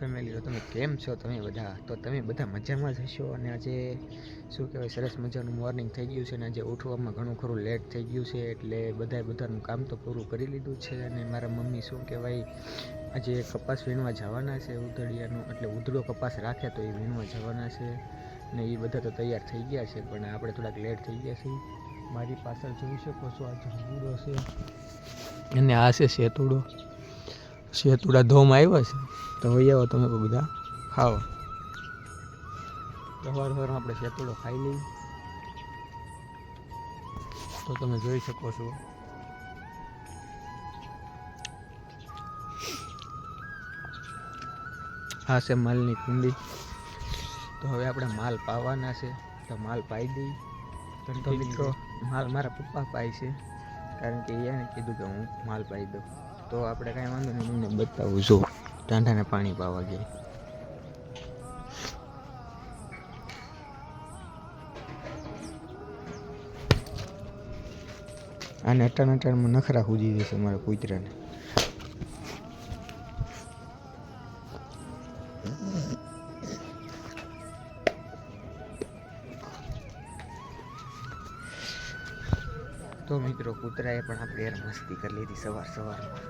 Family, તો તમે કેમ છો? તમે બધા મજામાં જ હશો. અને આજે શું કહેવાય, સરસ મજાનું મોર્નિંગ થઈ ગયું છે. અને આજે ઉઠવામાં ઘણું ખરું લેટ થઈ ગયું છે, એટલે બધાનું કામ તો પૂરું કરી લીધું છે. અને મારા મમ્મી શું કહેવાય, આજે કપાસ વીણવા જવાના છે ઉધડિયાનું, એટલે ઉધડો કપાસ રાખે તો એ વીણવા જવાના છે. ને એ બધા તો તૈયાર થઈ ગયા છે, પણ આપણે થોડાક લેટ થઈ ગયા છીએ. મારી પાછળ જોઈ શકો છો, આ જંબુરો છે અને આ છે શેતુડા ધોમ આવ્યા છે. તો હોય આવો તમે બધા ખાઓ. તો સવારમાં આપણે શેતુડો ખાઈ લઈએ. તો તમે જોઈ શકો છો, આ છે માલની કુંડી. તો હવે આપણે માલ પાવાના છે, તો માલ પાઈ દઈ. તો મિત્રો, માલ મારા પપ્પા પાય છે, કારણ કે એને કીધું કે હું માલ પાઈ દઉં. તો આપણે કાંઈ વાંધો નહીં, તમને બતાવું છું. ટાંઢાને પાણી પાવા ગયા. આને અટાણમાં નખરા ખૂજી જશે મારા કૂતરાને. તો મિત્રો, કૂતરાએ પણ આપણે યાર મસ્તી કરી લીધી સવારમાં.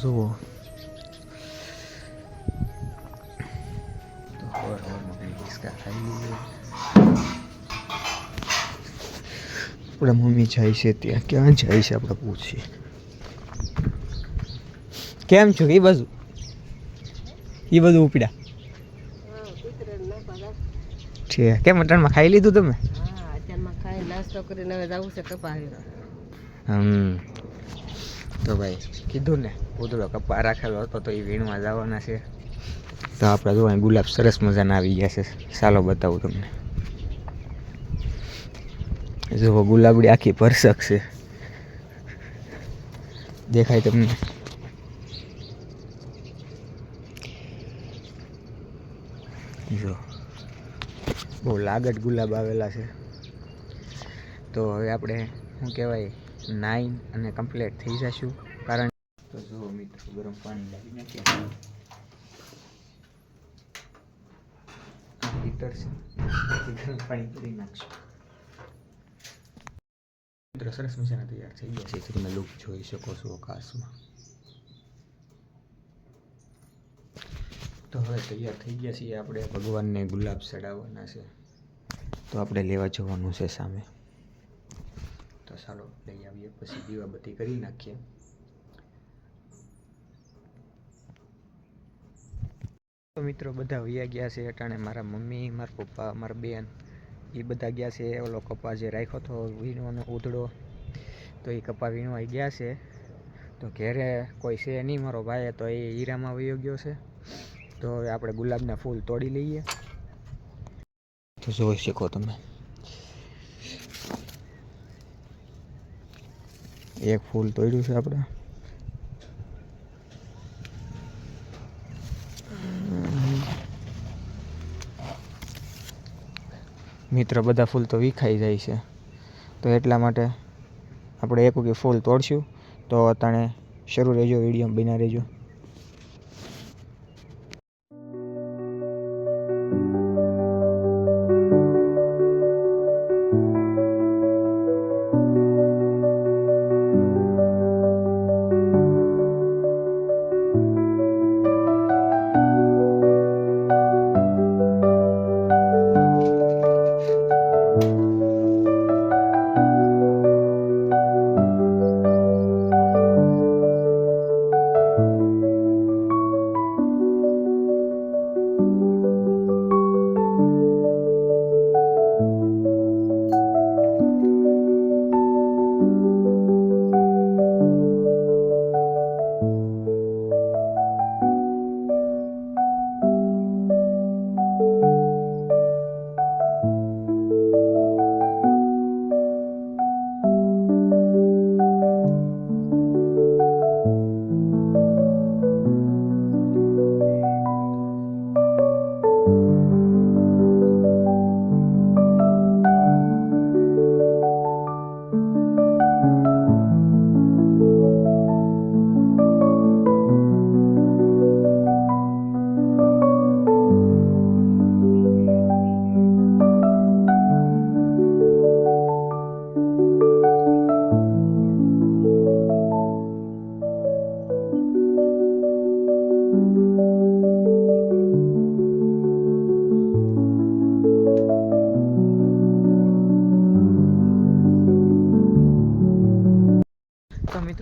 જુઓ, તો સવારમાં કંઈ હિસકા ખાઈ લઈએ. આપણા મમ્મી જાય છે ત્યાં. ક્યાં જાય છે આપણે પૂછીએ. કેમ છો? એ બધું ઉપડ્યા છે. કેમ અટાણમાં ખાઈ લીધું તમે? નાસ્તો કરીને હવે જવું છે કપા. તો ભાઈ કીધું ને, ઉધડો કપા રાખેલો હતો તો એ વીણવા જવાના છે. તો આપણે જોવા ગુલાબ સરસ મજાના આવી ગયા છે. ચાલો બતાવું તમને. જુઓ, ગુલાબડી આખી ભરસક છે, દેખાય તમને? જો, બહુ લાગટ ગુલાબ આવેલા છે. તો હવે આપણે શું કહેવાય, નાઈન અને કમ્પ્લીટ થઈ જશું. કારણ તો જુઓ મિત્રો, ગરમ પાણી લાવી નાખ્યા. હીટર છે, ગરમ પાણી કરી નાખશું. મિત્રો, સરસ મજાના તૈયાર થઈ ગયા છે. તમે લુક જોઈ શકો છો આકાશમાં. તો હવે તૈયાર થઈ ગયા છીએ. આપણે ભગવાનને ગુલાબ ચડાવવાના છે, તો આપણે લેવા જવાનું છે સામે. તો ચાલો લઈ આવીએ, પછી દીવાબત્તી કરી નાખીએ. તો મિત્રો, બધા વયા ગયા છે અટાણે. મારા મમ્મી, મારા પપ્પા, મારા બેન, એ બધા ગયા છે. ઓલો કપા જે રાખ્યો હતો વીણવાનો ઉધડો, તો એ કપા વીણવા ગયા છે. તો ઘેરે કોઈ છે નહીં મારો ભાઈ, તો એ હીરામાં વયો ગયો છે. તો હવે આપણે ગુલાબના ફૂલ તોડી લઈએ. તો જોઈ શકો તમે, એક ફૂલ તોડ્યું છે આપણે. મિત્રો, બધા ફૂલ તો વિખાઈ જાય છે, તો એટલા માટે આપણે એક વખત ફૂલ તોડશું. તો અતાણે શરૂ રહેજો, વિડીયો બના રહેજો.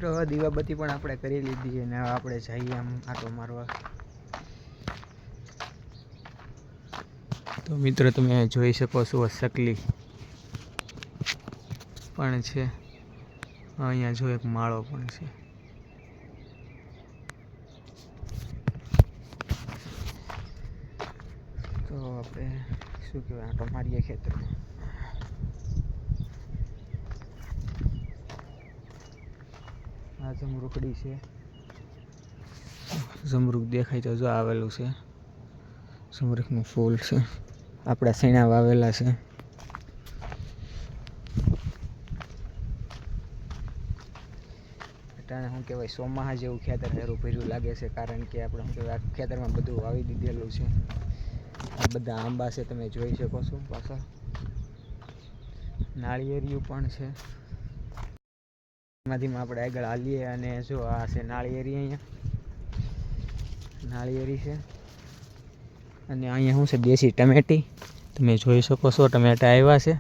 મિત્રો દીવાબત્તી પણ આપણે કરી લીધી અને હવે આપણે જઈએ આમ આટો મારવા. તો મિત્રો તમે જોઈ શકો છો સકલી પણ છે, અહીંયા જો એક માળો પણ છે. તો આપણે શું કહેવાય આટો મારીએ ખેતરમાં. આ જમરૂકડી છે, જમરૂક દેખાય તો જો આવેલું છે, જમરૂકનું ફૂલ છે, આપણા સૈણા વાવેલા છે. અટાણે શું કહેવાય ચોમાસા જેવું ખેતર હેરું ભર્યું લાગે છે, કારણ કે આપણે શું કહેવાય આ ખેતરમાં બધું વાવી દીધેલું છે. આ બધા આંબા છે, તમે જોઈ શકો છો. પાછળ નાળિયેરિયું પણ છે. એમાંથી આપણે આગળ હાલીએ અને જો આ છે નાળિયેરી, અહીંયા નાળિયેરી છે. અને અહીંયા શું છે દેશી ટમેટી, તમે જોઈ શકો છો ટમેટા આવ્યા છે.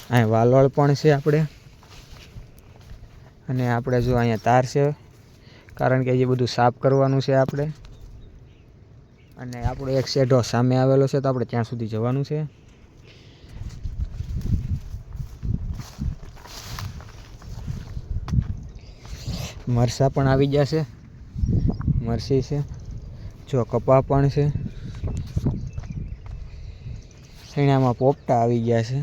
અહીંયા વાલોળ પણ છે આપણે. અને આપણે જો અહીંયા તાર છે, કારણ કે જે બધું સાફ કરવાનું છે આપણે. અને આપણો એક શેઢો સામે આવેલો છે, તો આપણે ત્યાં સુધી જવાનું છે. મરચાં પણ આવી જશે, મરચી છે, જો કપા પણ છે, સૈણામાં પોપટા આવી ગયા છે.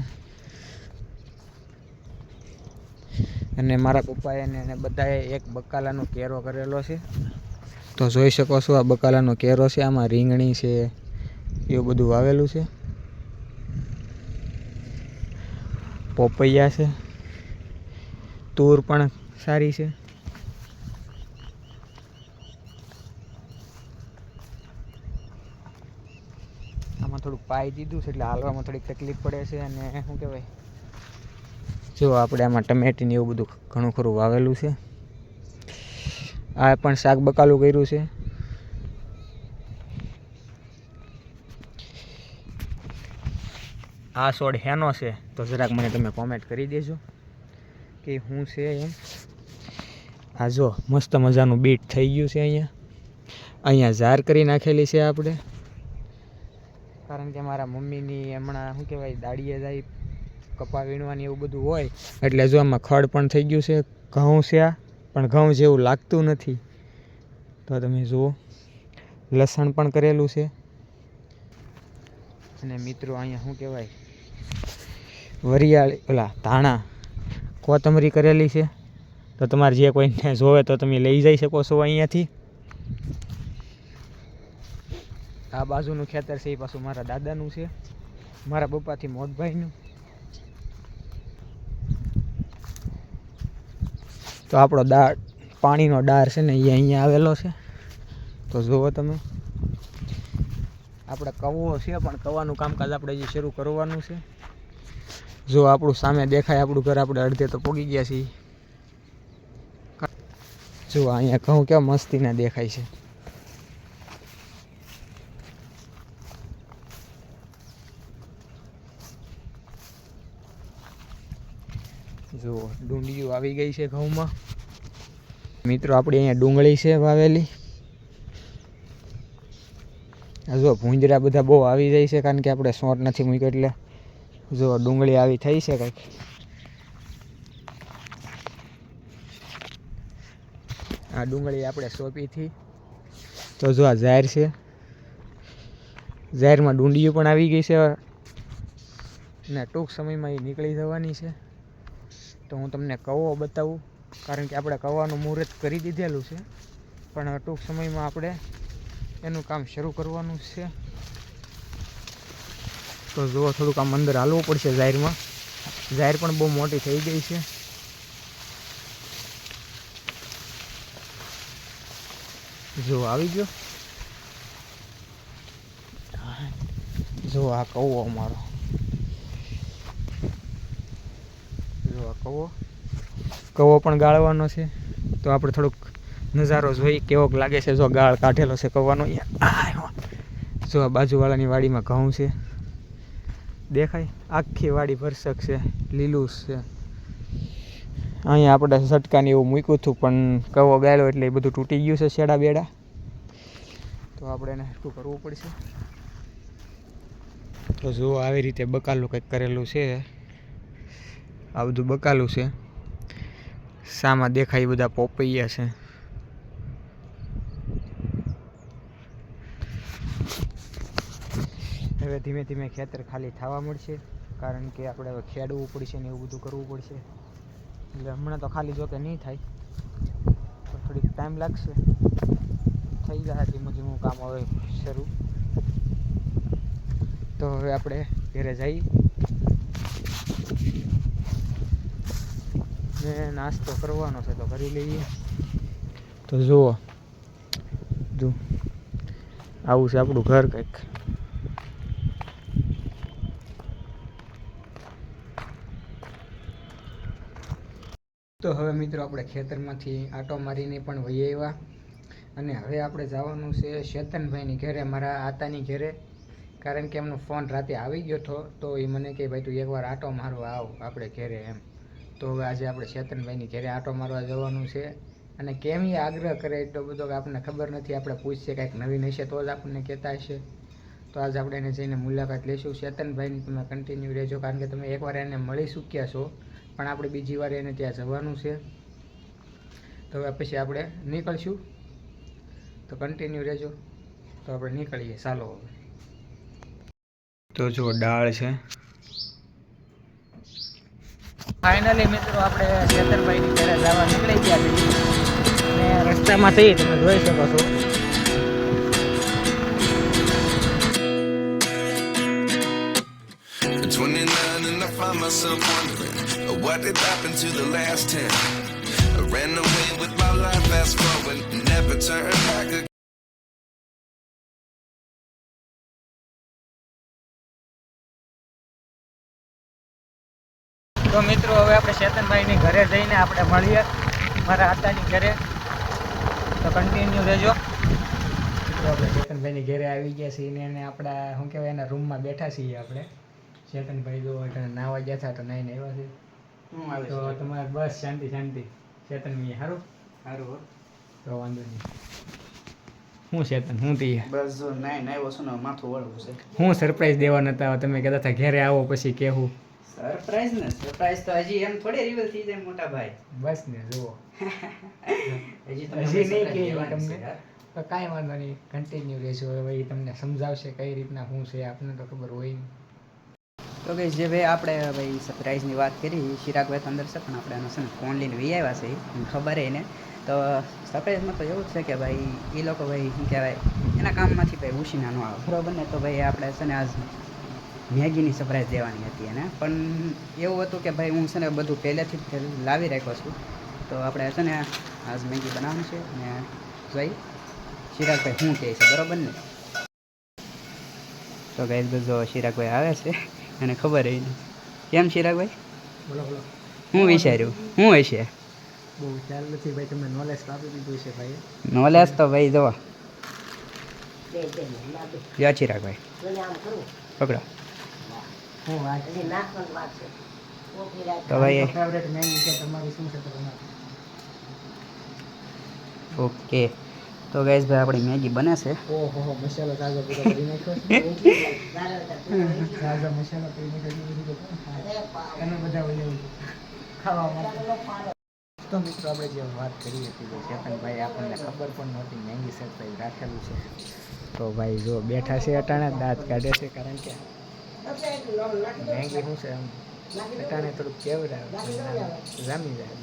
અને મારા પપ્પાએ એને બધાએ એક બકાલાનો કેરો કરેલો છે, તો જોઈ શકો છો આ બકાલાનો કેરો છે. આમાં રીંગણી છે, એવું બધું વાવેલું છે. પોપૈયા છે, તૂર પણ સારી છે. આમાં થોડુંક પાઈ દીધું છે એટલે હાલવામાં થોડીક તકલીફ પડે છે. અને શું કહેવાય જો આપણે આમાં ટમેટીને એવું બધું ઘણું ખરું વાવેલું છે. આ પણ શાક બકાલું કર્યું છે. આ છોડ હેનો છે તો જરાક મને તમે કોમેન્ટ કરી દેજો કે શું છે એમ. આ જો મસ્ત મજાનું બીટ થઈ ગયું છે. અહીંયા ઝાર કરી નાખેલી છે આપણે, કારણ કે મારા મમ્મીની હમણાં શું કહેવાય દાડીએ જાય કપા વીણવાની એવું બધું હોય, એટલે જો આમાં ખડ પણ થઈ ગયું છે. ઘઉં છે આ, પણ ઘઉં જેવું લાગતું નથી. તો તમે જુઓ લસણ પણ કરેલું છે. અને મિત્રો અહીંયા શું કહેવાય વરિયાળી ઓલા ધાણા કોથમરી કરેલી છે. તો તમારે જે કોઈને જોવે તો તમે લઈ જઈ શકો છો અહીંયાથી. આ બાજુનું ખેતર છે એ પાછું મારા દાદાનું છે, મારા પપ્પાથી મોટભાઈનું. તો આપણો દાળ પાણીનો ડાર છે ને એ અહીંયા આવેલો છે, તો જુઓ તમે. આપણે કવો છે, પણ કવાનું કામકાજ આપણે જે શરૂ કરવાનું છે. જો આપણું સામે દેખાય આપણું ઘર, આપણે અડધે તો પહોંચી ગયા છીએ. જો અહીંયા ઘઉં કેવા મસ્તીના દેખાય છે. જો ડુંડીઓ આવી ગઈ છે ઘઉંમાં. મિત્રો આપણી અહીંયા ડુંગળી છે વાવેલી. જો ભૂંજરા બધા બહુ આવી જાય છે, કારણ કે આપણે સોંટ નથી મૂક્યો એટલે. જો ડુંગળી આવી થઈ છે કંઈક. આ ડુંગળી આપણે સોંપીથી. તો જો આ ઝાર છે, ઝારમાં ડુંડીઓ પણ આવી ગઈ છે ને ટૂંક સમયમાં એ નીકળી જવાની છે. તો હું તમને કવો બતાવું, કારણ કે આપણે કવાનું મુહૂર્ત કરી દીધેલું છે, પણ ટૂંક સમયમાં આપણે એનું કામ શરૂ કરવાનું છે. તો જુઓ થોડુંક આમ અંદર હાલવું પડશે ઝારમાં. ઝાર પણ બહુ મોટી થઈ ગઈ છે. જો આવી ગયો. જો આ કવો અમારો, જો આ કવો પણ ગાળવાનો છે. તો આપણે થોડુંક નજારો જોઈ કેવોક લાગે છે. જો ગાળ કાઢેલો છે કવાનો અહીંયા. જો આ બાજુવાળાની વાડીમાં ઘઉં છે, દેખાય આખી વાડી ભરસક છે, લીલું છે. અહીંયા આપણે સટકાને એવું મૂક્યું હતું પણ કવો ગાયલો એટલે એ બધું તૂટી ગયું છે શેડા બેડા, તો આપણે એને શું કરવું પડશે. તો જુઓ આવી રીતે બકાલું કંઈક કરેલું છે, આ બધું બકાલું છે. સામાં દેખાય બધા પોપૈયા છે. હવે ધીમે ધીમે ખેતર ખાલી થવા મળશે, કારણ કે આપણે હવે ખેડવું પડશે ને એવું બધું કરવું પડશે. એટલે હમણાં તો ખાલી જો કે નહીં થાય, તો થોડીક ટાઈમ લાગશે. થઈ જાય ધીમું ધીમું કામ હવે શરૂ. તો હવે આપણે ઘરે જઈ ને નાસ્તો કરવાનો છે તો કરી લઈએ. તો જુઓ જો આવું છે આપણું ઘર કંઈક. તો હવે મિત્રો આપણે ખેતરમાંથી આટો મારીને પણ વહી આવ્યા, અને હવે આપણે જવાનું છે ચેતનભાઈની ઘરે, મારા આતાની ઘરે, કારણ કે એમનો ફોન રાતે આવી ગયો હતો. તો એ મને કહે ભાઈ તું એકવાર આટો મારવા આવ આપણે ઘરે એમ. તો હવે આજે આપણે ચેતનભાઈની ઘરે આટો મારવા જવાનું છે. અને કેમ એ આગ્રહ કરે એટલો બધો કે આપણને ખબર નથી, આપણે પૂછીએ કાંઈક નવીન હશે તો જ આપણને કહેતા હશે. તો આજે આપણે એને જઈને મુલાકાત લઈશું. ચેતનભાઈની તમે કન્ટિન્યુ રહેજો, કારણ કે તમે એકવાર એને મળી ચૂક્યા છો, પણ આપણે બીજી વાર એને ત્યાં જવાનું છે. તો હવે પછી આપણે નીકળશું, તો કન્ટિન્યુ રહેજો. તો આપણે નીકળીએ, ચાલો હવે. તો જો દાળ છે. ફાઇનલી મિત્રો આપણે ચેતનભાઈની ઘરે જવા નીકળી ગયા છીએ, અને રસ્તામાં થઈ તમે જોઈ શકો છો. At 29 and I find myself wondering what did happen to the last 10. I ran away with my life, fast forward, never turn back again. તો મિત્રો હવે આપણે ચેતનભાઈની ઘરે જઈને આપણે મળીએ, મારા આતાની ઘરે. તો કન્ટિન્યુ રહેજો. તો આપણે ચેતનભાઈની ઘરે આવી ગયા છીએ, અને આપણા શું કહેવાય એના રૂમમાં બેઠા છીએ આપણે. ચેતનભાઈ જો નાવા ગયા હતા તો નાઈને આવ્યા છે. તો તમારે બસ શાંતિ શાંતિ. ચેતનભાઈ સારું સારું, તો વાંધો નહીં. શું ચેતન શું થઈ બસ જો નાઈ આવ્યો છું ને માથું વળવું છે. હું સરપ્રાઈઝ દેવાના હતા, તમે કહેતા હતા ઘરે આવો પછી કહેવું. સરપ્રાઈઝ ને સરપ્રાઈઝ તો હજી એમ થોડી રિવીલ થઈ જાય મોટા ભાઈ. બસ ને જુઓ હજી હજી નહીં કહે તમને, તો કાંઈ વાંધો નહીં, કન્ટિન્યુ રહેજો. હવે એ તમને સમજાવશે કઈ રીતના શું છે, આપણને તો ખબર હોય નહીં. તો કે જે ભાઈ આપણે ભાઈ સરપ્રાઈઝની વાત કરી, ચિરાગભાઈ તો અંદર છે પણ આપણે એનો છે ને ફોન લઈને વી આવ્યા છે, ખબર એને. તો સરપ્રાઈઝમાં તો એવું જ છે કે ભાઈ એ લોકો ભાઈ શું કહેવાય એના કામમાંથી ભાઈ ઉછીના ન આવે બરોબર ને. તો ભાઈ આપણે છે ને આજ મેગીની સરપ્રાઈઝ દેવાની હતી એને, પણ એવું હતું કે ભાઈ હું છે ને બધું પહેલેથી જ લાવી રાખ્યો છું. તો આપણે છે ને આજ મેગી બનાવવાની છે, અને ભાઈ ચિરાગભાઈ શું કહે છે બરોબર ને. તો ગાઈસ બધો ચિરાગભાઈ આવે છે, એને ખબર હોય ને. કેમ ચિરાગભાઈ બોલો બોલો, શું વિચાર્યું, શું હશે? બહુ ખ્યાલ નથી ભાઈ, તમને નોલેજ આપી દીધું છે ભાઈ. નોલેજ તો ભાઈ જો યો ચિરાગભાઈ પકડો. હું વાત તો ભાઈ ફેવરેટ મેગી છે તમારી, શું છે તો તમારી? ઓકે. તો ગાઈસ ભાઈ આપણી મેગી બને છે. ઓહો હો, મસાલો તાજો પૂરો કરી નાખ્યો છે. તાજો મસાલો કરી નાખ્યો છે, તમે બધા ઓલું ખાવા માટે. તો મિત્રો આપણે જે વાત કરી હતી કે ચેતનભાઈ આપણને ખબર પણ નહોતી મેગી સરપ્રાઈઝ રાખેલું છે. તો ભાઈ જો બેઠા છે અટાણે, દાંત કાઢે છે, કારણ કે મેગી શું છે એમ અટાણે થોડુંક કેવડાવે જામી જાય.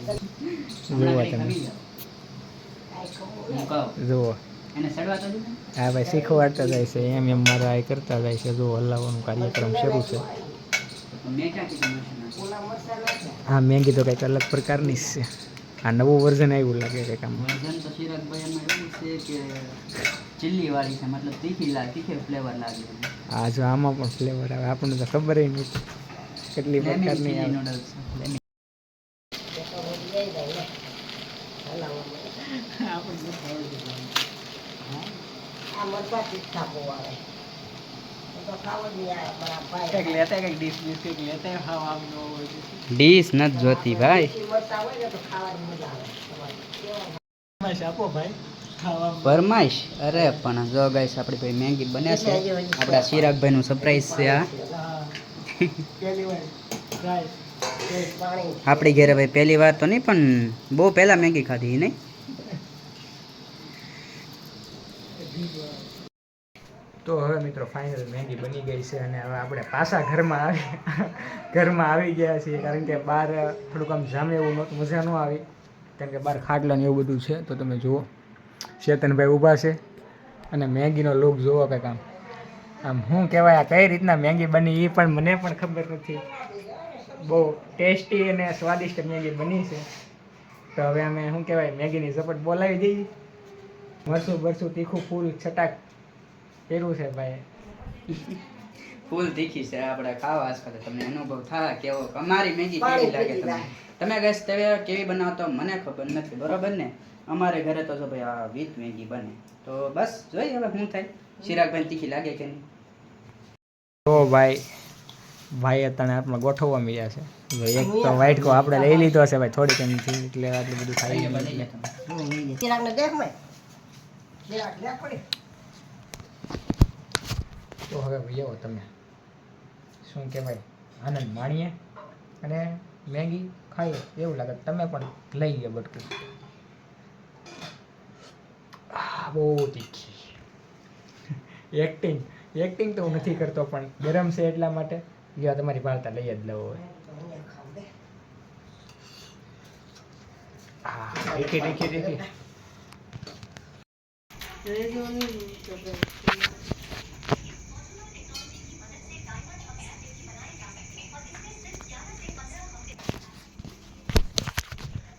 જુઓ તમે જુઓ, હા ભાઈ શીખવાડતા જાય છે એમ એમ મારે આ કરતા જાય છે. જો હલાવવાનું કાર્યક્રમ શરૂ છે. હા મેગી તો કંઈક અલગ પ્રકારની જ છે. આ નવું વર્ઝન આવ્યું લાગે છે કામ. વર્ઝન તો ચિરાગભાઈ એમાં એવું છે કે ચીલી વાળી છે, મતલબ તીખી ફ્લેવર લાગે. હા જો આમાં પણ ફ્લેવર આવે, આપણને તો ખબર નહીં કેટલી પ્રકારની આવે. નૂડલ્સ કંઈક લેતા કંઈક ડીશ બીશ કંઈક લેતા ખાવા આમ ન હોય ડીશ નથી જોતી ભાઈ. ફરમાઈશ આપો ભાઈ ખાવા ફરમાઈશ અરે પણ જો ગાઈસ આપણી ભાઈ મેગી બને છે. આપણા ચિરાગભાઈનું સરપ્રાઈઝ છે આ. પહેલી વાર ટ્રાય આપણી ઘરે ભાઈ પહેલી વાર તો નહીં પણ બહુ પહેલા મેગી ખાધી નહીં. તો હવે મિત્રો ફાઇનલ મેગી બની ગઈ છે અને હવે આપણે પાછા ઘરમાં આવી ગયા છીએ કારણ કે બહાર થોડુંક આમ જામે એવું નહોતું, મજા ન આવી કારણ કે બહાર ખાટલા ને એવું બધું છે. તો તમે જુઓ ચેતનભાઈ ઊભા છે અને મેગીનો લુક જુઓ કંઈક આમ શું કહેવાય આ કઈ રીતના મેગી બની એ પણ મને પણ ખબર નથી. બહુ ટેસ્ટી અને સ્વાદિષ્ટ મેગી બની છે. તો હવે અમે શું કહેવાય મેગીની ઝપટ બોલાવી દઈએ. મરસું તીખું ફૂલ છટાક કર્યું છે ભાઈ. ફૂલ તીખી છે આપણે ખાવા આસપાસ તમને અનુભવ થાય કેવો અમારી મેગી કેવી લાગે તમને. તમે ગેસ તમે કેવી બનાવતો મને ખબર નથી બરોબર ને. અમારે ઘરે તો જો ભાઈ આ વિથ મેગી બને તો બસ જોઈએ હવે શું થાય. ચિરાગભાઈ તીખી લાગે કે નહીં. તો ભાઈ અત્યારે આપણે ગોઠવવા મળ્યા છે. એક તો વ્હાઈટ કો આપણે લઈ લીધો છે ભાઈ થોડીક એમથી એટલે આટલું બધું ખાઈ તો હવે ભાઈ તમે શું કહેવાય આનંદ માણીએ અને મેગી ખાઈએ એવું લાગે તમે પણ લઈ લો બટકું. બહુ તીખી એક્ટિંગ તો હું નથી કરતો પણ ગરમ છે એટલા માટે ગયા તમારી વાર્તા લઈ જ લઉં હોય. હા તીખી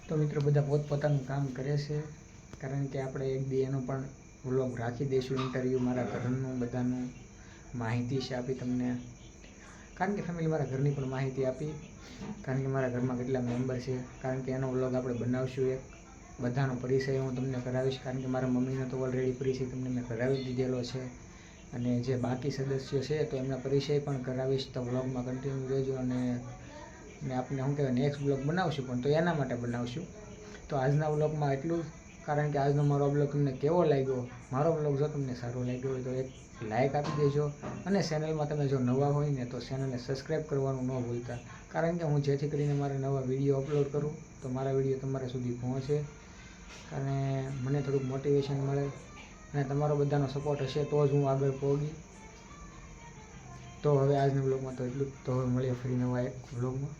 તો મિત્રો બધા પોતપોતાનું કામ કરે છે કારણ કે આપણે એક દી એનો પણ વ્લોગ રાખી દઈશું ઇન્ટરવ્યૂ મારા ઘરનું બધાનું માહિતી છે આપી તમને કારણ કે ફેમિલી મારા ઘરની પણ માહિતી આપી કારણ કે મારા ઘરમાં કેટલા મેમ્બર છે કારણ કે એનો વ્લોગ આપણે બનાવશું. એક બધાનો પરિચય હું તમને કરાવીશ કારણ કે મારા મમ્મીનો તો ઓલરેડી પરિચય તમને મેં કરાવી દીધેલો છે અને જે બાકી સદસ્યો છે તો એમના પરિચય પણ કરાવીશ. તો વ્લોગમાં કન્ટિન્યુ રહેજો અને આપણે શું કહેવાય નેક્સ્ટ વ્લોગ બનાવશું પણ તો એના માટે બનાવશું. તો આજના વ્લોગમાં એટલું જ કારણ કે આજનો મારો વ્લોગ તમને કેવો લાગ્યો. મારો વ્લોગ જો તમને સારો લાગ્યો હોય તો એક લાઇક આપી દેજો અને ચેનલમાં તમે જો નવા હોય ને તો ચેનલને સબસ્ક્રાઈબ કરવાનું ન ભૂલતા કારણ કે હું જેથી કરીને મારા નવા વિડીયો અપલોડ કરું તો મારા વિડીયો તમારા સુધી પહોંચે અને મને થોડુંક મોટિવેશન મળે અને તમારો બધાનો સપોર્ટ હશે તો જ હું આગળ પહોંચી. તો હવે આજના વ્લોગમાં તો એટલું જ. તો હવે મળીએ ફરી નવા એક વ્લોગમાં.